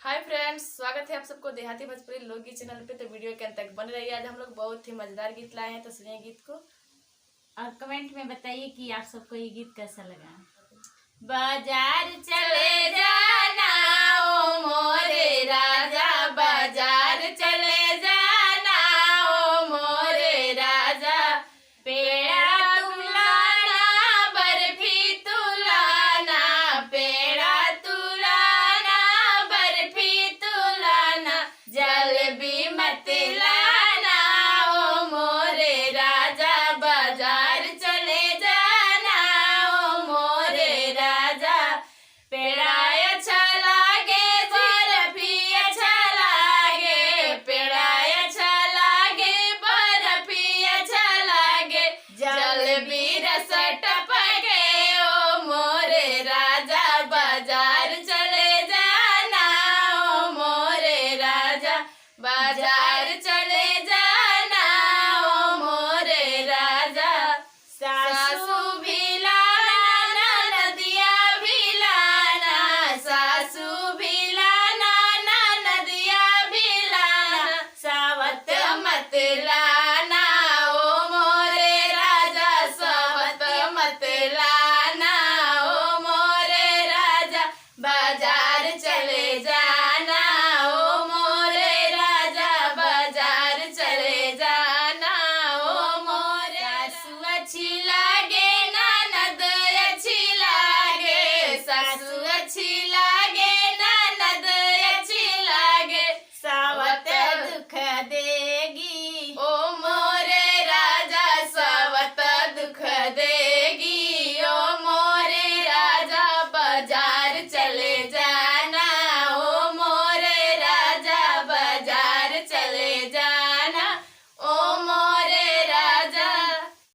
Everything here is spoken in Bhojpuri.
हाय फ्रेंड्स, स्वागत है आप सबको देहाती भोजपुरी लोकगीत चैनल पे। तो वीडियो के अंत तक बने रहिए। आज हम लोग बहुत ही मजेदार गीत लाए हैं, तो सुनिए गीत को और कमेंट में बताइए कि आप सबको ये गीत कैसा लगा। बाजार चले जाना ओ मोरे राजा, बाजार चले जाना ओ मोरे राजा, पेड़ा तुम लाना बर्फी तू लाना, पेड़ा तू लाना बर्फी तू लाना, जलेबी मत लाना ओ मोरे राजा, बाजार चले जाना ओ मोरे राजा, पेड़ा अच्छा लागे बर्फी अच्छा लागे, पेड़ा अच्छा लागे बर्फी अच्छा लागे, जलेबी रस टपके ओ मोरे राजा, बाजार चले जाना ओ मोरे राजा, बाजार